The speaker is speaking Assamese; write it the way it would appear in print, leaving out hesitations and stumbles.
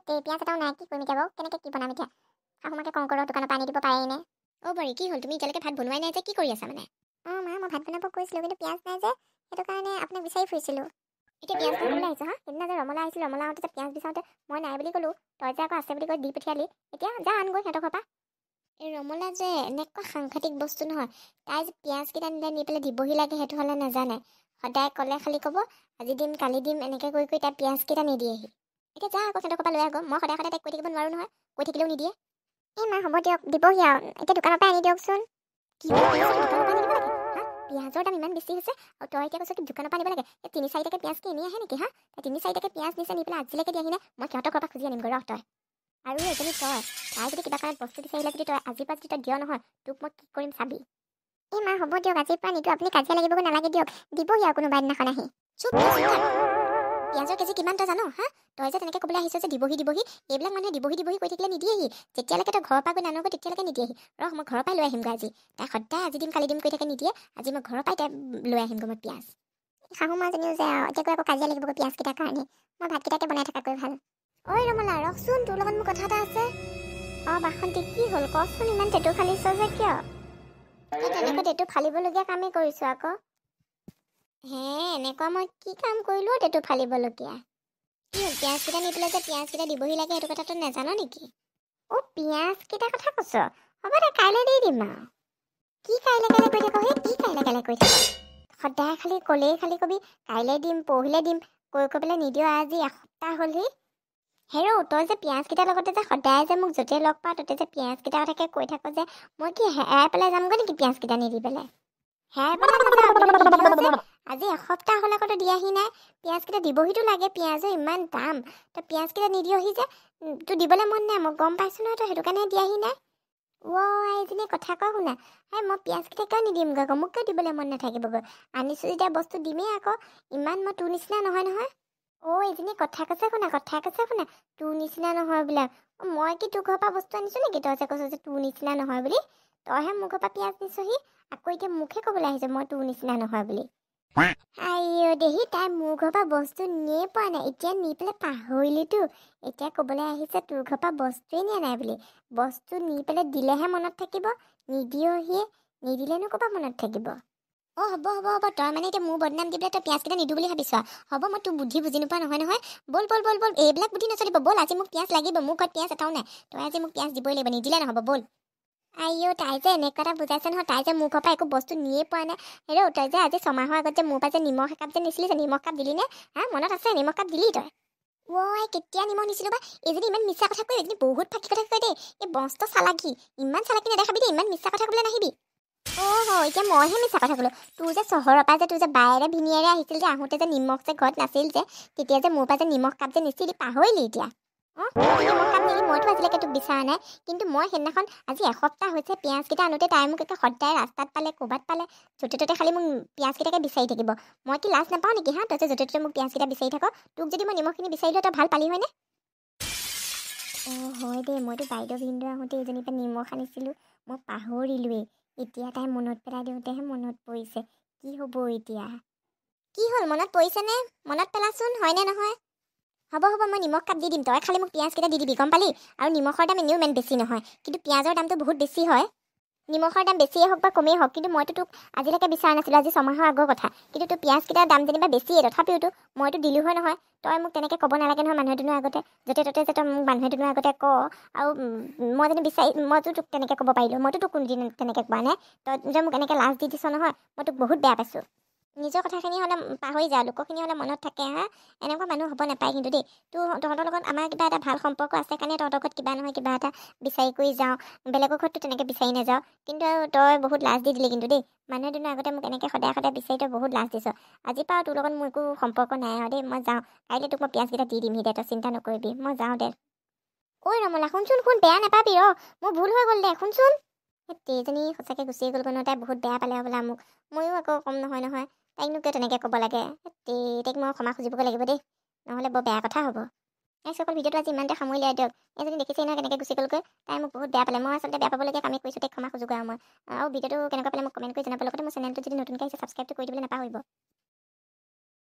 পিঁয়াজ এটাও নাই, কি কৰিম এতিয়া বাৰু? কেনেকৈ কি বনাম এতিয়া? শাহুমাকে কওঁ কৰোঁ দোকানৰ পৰা আনি দিব পাৰেনে? বৰী কি হ'ল, তুমি এতিয়ালৈকে ভাত বনোৱাই নাই যে, কি কৰি আছা মানে? মা মই ভাত বনাব কৈছিলোঁ, কিন্তু পিঁয়াজ নাই যে, সেইটো কাৰণে আপোনাক বিচাৰি ফুৰিছিলোঁ। এতিয়া পিঁয়াজ বনাবলৈ আহিছ হা? সেইদিনা যে ৰমলা আহিছিল, ৰমলা আহোঁতে যে পিঁয়াজ বিচাৰোঁতে মই নাই বুলি ক'লোঁ, তই যে আকৌ আছে বুলি কৈ দি পঠিয়ালি। এতিয়া যা আনগৈ সিহঁতৰ ঘৰৰ পৰা। এই ৰমলা যে এনেকুৱা সাংঘাতিক বস্তু নহয়, তাই যে পিঁয়াজকেইটা নি পেলাই দিবহি লাগে সেইটো হ'লে নাজানে। সদায় ক'লে খালি ক'ব আজি দিম কালি দিম এনেকৈ কৰি তাই পিঁয়াজকেইটা নিদিয়েহি। এতিয়া যা আকৌ সিহঁতৰ ঘৰৰ পৰা লৈ আহগৈ। মই সদায় তাইক কৈ থাকিব নোৱাৰোঁ নহয়, কৈ থাকিলেও নিদিয়ে। মা হ'ব দিয়ক, দিবহি আৰু এতিয়া দোকানৰ পৰা আনি দিয়কচোন। কি দোকানৰ পৰা আনি দিব লাগে হা? পিঁয়াজৰ দাম ইমান বেছি হৈছে আৰু তই এতিয়া কৈছ কি দোকানৰ পৰা আনিব লাগে? এই 3-4টাকৈ পিঁয়াজ কি এনেই আহে নেকি হা? 3-4টাকৈ পিঁয়াজ নিছে নি পেলাই আজিলৈকে দিয়াহি নাই। মই সিহঁতৰ ঘৰৰ পৰা খুজি আনিমগৈ ৰহ তই। আৰু এজনী তাই যদি কিবা কাৰণত বস্তু বিচাৰিলে যদি তই আজিৰ পৰা যদি তই দিয় নহয়, তোক মই কি কৰিম চাবি। মা হ'ব দিয়ক, আজিৰ পৰা নিদিওঁ, আপুনি কাজিয়া লাগিবগৈ নালাগে দিয়ক, দিবহি আৰু কোনোবা দিনাখন আহি। চুপ পিঁয়াজৰ কেজি কিমান তই জানো হা? তই যে তেনেকৈ ক'বলৈ আহিছ যে দিবহি এইবিলাক মানুহে দিবহি কৈ থাকিলে নিদিয়েহি। যেতিয়ালৈকে তই ঘৰৰ পৰা গৈ নানগৈ তেতিয়ালৈকে নিদিয়েহি। ৰহ মই ঘৰৰ পৰাই লৈ আহিমগৈ আজি। তাই সদায় আজি দিম কালি দিম কৈ থাকে নিদিয়ে, আজি মই ঘৰৰ পৰাই তাই লৈ আহিমগৈ মই পিঁয়াজ। শাহুমাজনীও যে আৰু এতিয়া আকৌ কাজিয়া লাগিবগৈ পিঁয়াজকেইটাৰ কাৰণে। মই ভাতকেইটাকে বনাই থকাকৈ ভাল। ঐ ৰমলা ৰখচোন, তোৰ লগত মোৰ কথা এটা আছে। বাসন্তী কি হ'ল কচোন, ইমান টেটু ফালিছ যে কিয়? তই তেনেকৈ টেটু ফালিবলগীয়া কামেই কৰিছোঁ আকৌ। এনেকুৱা মই কি কাম কৰিলোঁ টেটু ফালিবলগীয়া? কি হ'ল, পিঁয়াজকেইটা নি পেলাই যে পিঁয়াজকেইটা দিবহি লাগে সেইটো কথা তই নাজান নেকি? পিঁয়াজকেইটাৰ কথা কৈছ? হ'ব দে কাইলৈ দি দিম আৰু। কি কাইলৈ কৈ থাক হে? কি কাইলৈ কৈ থাক? সদায় খালি ক'লেই খালি কবি কাইলৈ দিম পৰহিলৈ দিম কৈ পেলাই নিদিয়। আজি এসপ্তাহ হ'লহি। তই যে পিঁয়াজকেইটাৰ লগতে যে সদায় যে মোক য'তে লগ পাওঁ ততে যে পিঁয়াজকেইটা কথাকে কৈ থাক যে, মই কি হেৰাই পেলাই যামগৈ নেকি পিঁয়াজকেইটা নিদি পেলাই? হেৰাই পেলাই নাযাওঁ, আজি এসপ্তাহ হ'ল আকৌ তই দিয়াহি নাই। পিঁয়াজকেইটা দিবহিতো লাগে, পিঁয়াজৰ ইমান দাম। তই পিঁয়াজকেইটা নিদিয়হি যে, তোৰ দিবলৈ মন নাই মই গম পাইছোঁ নহয়, তই সেইটো কাৰণে দিয়াহি নাই। এইজনী কথা কওঁ শুনা। মই পিঁয়াজকেইটা কিয় নিদিমগৈ আকৌ? মোক কিয় দিবলৈ মন নাথাকিবগৈ? আনিছোঁ যেতিয়া বস্তু দিমেই আকৌ। ইমান মই তোৰ নিচিনা নহয়। এইজনী কথা কৈছে শুনা। তোৰ নিচিনা নহয় বোলে। মই কি তোৰ ঘৰৰ পৰা বস্তু আনিছোঁ নেকি? তই যে কৈছ যে তোৰ নিচিনা নহয় বুলি। তইহে মোৰ ঘৰৰ পৰা পিঁয়াজ নিছহি, আকৌ এতিয়া মুখে ক'বলৈ আহিছে মই তোৰ নিচিনা নহয় বুলি। দেহি তাই মোৰ ঘৰৰ পৰা বস্তু নিয়ে পোৱা নাই, এতিয়া নি পেলাই পাহৰিলিতো। এতিয়া ক'বলৈ আহিছে তোৰ ঘৰৰ পৰা বস্তুৱে নিয়া নাই বুলি। বস্তু নি পেলাই দিলেহে মনত থাকিব, নিদিয়হিয়ে। নিদিলেনো ক'ৰ পৰা মনত থাকিব? হ'ব তই মানে এতিয়া মোৰ বদনাম দি পেলাই তই পিঁয়াজকেইটা নিদিওঁ বুলি ভাবিছ? হ'ব মই তোৰ বুদ্ধি বুজি নোপোৱা নহয়। ব'ল এইবিলাক বুদ্ধি নচলিব। ব'ল আজি মোক পিঁয়াজ লাগিব, মোৰ ঘৰত পিঁয়াজ এটাও নাই। তই আজি মোক পিঁয়াজ দিবই লাগিব, নিদিলে নহ'ব ব'ল। তাই যে এনেকুৱা এটা বুজাইছে নহয়, তাই যে মোৰ ঘৰৰ পৰা একো বস্তু নিয়ে পোৱা নাই। তই যে আজি 6 মাহৰ আগত যে মোৰ পৰা যে নিমখ একাপ যে নিছিলি যে, নিমখ কাপ দিলি নে? মনত আছে নিমখ কাপ দিলি তই? কেতিয়া নিমখ নিছিলোঁ বা? এইজনী ইমান মিছা কথা কৈ, এইজনী বহুত ফাঁকি কথা কয় দেই। এই মস্ত চালাকি, ইমান চালাকি নেদেখাবি দেই, ইমান মিছা কথা ক'বলৈ নাহিবি। এতিয়া মইহে মিছা কথা ক'লোঁ। তোৰ যে চহৰৰ পৰা যে তোৰ যে বায়েৰে ভিনিয়েৰে আহিছিল যে, আহোঁতে যে নিমখ যে ঘৰত নাছিল যে, তেতিয়া যে মোৰ পৰা যে নিমখ কাপ যে নিছিলি পাহৰিলি এতিয়া? নিমখ কাপ নিলি, মইতো আজিলৈকে তোক বিচৰা নাই। কিন্তু মই সেইদিনাখন আজি এসপ্তাহ হৈছে পিঁয়াজকেইটা আনোতে তাই মোক একে সদায় ৰাস্তাত পালে ক'ৰবাত পালে য'তে ত'তে খালি মোক পিঁয়াজকেইটাকে বিচাৰি থাকিব। মই কি লাজ নাপাওঁ নেকি তই যে য'তে ত'তে মোক পিঁয়াজকেইটা বিচাৰি থাক? তোক যদি মই নিমখখিনি বিচাৰিলোঁ তই ভাল পালি হয়নে? হয় দেই, মইতো বাইদেউ ভিনদেউ আহোঁতে এইজনীৰ পৰা নিমখ আনিছিলোঁ, মই পাহৰিলোৱেই। এতিয়া তাই মনত পেলাই দিওঁতেহে মনত পৰিছে। কি হ'ব এতিয়া? কি হ'ল, মনত পৰিছেনে? মনত পেলাচোন, হয়নে নহয়? হ'ব মই নিমখ কাপ দি দিম, তই খালি মোক পিঁয়াজকেইটা দি দিবি, গম পালি? আৰু নিমখৰ দাম এনেও ইমান বেছি নহয়, কিন্তু পিঁয়াজৰ দামটো বহুত বেছি হয়। নিমখৰ দাম বেছিয়ে হওক বা কমেই হওক, কিন্তু মইতো তোক আজিলৈকে বিচৰা নাছিলোঁ, আজি 6 মাহৰ আগৰ কথা। কিন্তু তোৰ পিঁয়াজকেইটাৰ দাম যেনিবা বেছিয়ে, তথাপিওতো মইতো দিলোঁ হয় নহয়। তই মোক তেনেকৈ ক'ব নালাগে নহয় মানুহ দুনুহৰ আগতে, য'তে ত'তে যে তই মোক মানুহ দুনুহৰ আগতে ক। আৰু মই যদি মইতো তোক তেনেকৈ ক'ব পাৰিলোঁ, মইতো তোক কোনোদিন তেনেকৈ কোৱা নাই। তই যে মোক এনেকৈ লাজ দি দিছ নহয়, মই তোক বহুত বেয়া পাইছোঁ। নিজৰ কথাখিনি হ'লে পাহৰি যা, লোকখিনি হ'লে মনত থাকে এনেকুৱা মানুহ হ'ব নাপায় কিন্তু দেই। তহঁতৰ লগত আমাৰ কিবা এটা ভাল সম্পৰ্ক আছে কাৰণে তহঁতৰ ঘৰত কিবা নহয় কিবা এটা বিচাৰি কৰি যাওঁ, বেলেগৰ ঘৰততো তেনেকৈ বিচাৰি নাযাওঁ। কিন্তু তই বহুত লাজ দি দিলি কিন্তু দেই। মানুহ দুনুহৰ আগতে মোক এনেকৈ সদায় বিচাৰি তই বহুত লাজ দিছ। আজিৰ পৰা তোৰ লগত মোৰ একো সম্পৰ্ক নাই আৰু দেই, মই যাওঁ। কাইলৈ তোক মই পিঁয়াজকেইটা দি দিমহি দে, তই চিন্তা নকৰিবি, মই যাওঁ দে। ৰমলা শুন, বেয়া নাপাবি মোৰ ভুল হৈ গ'ল দে, শুনচোন। এইজনী সঁচাকৈ গুচিয়ে গ'ল নহয়, তাই বহুত বেয়া পালে হ'বলা মোক। ময়ো আকৌ কম নহয়, তাইকনো কিয় তেনেকৈ ক'ব লাগে। তাইক মই ক্ষমা খুজিবগৈ লাগিব দেই, নহ'লে বৰ বেয়া কথা হ'ব। অকল ভিডিঅ'টো আজি ইমানতে সামৰিলে দিয়ক। এজনী দেখিছে নহয় কেনেকৈ গুচি গ'লগৈ, তাই মোক বহুত বেয়া পালে। মই আচলতে বেয়া পাবলগীয়া কামেই কৰিছোঁ, তাইক ক্ষমা খুজোগৈ আৰু মই। আৰু ভিডিঅ'টো কেনেকুৱা পালে মোক কমেণ্ট কৰি জনাব, লগতে মোৰ চেনেলটো যদি নতুনকৈ আহিছে ছাবস্ক্ৰাইবটো কৰি দিবলৈ নাপাহৰিব।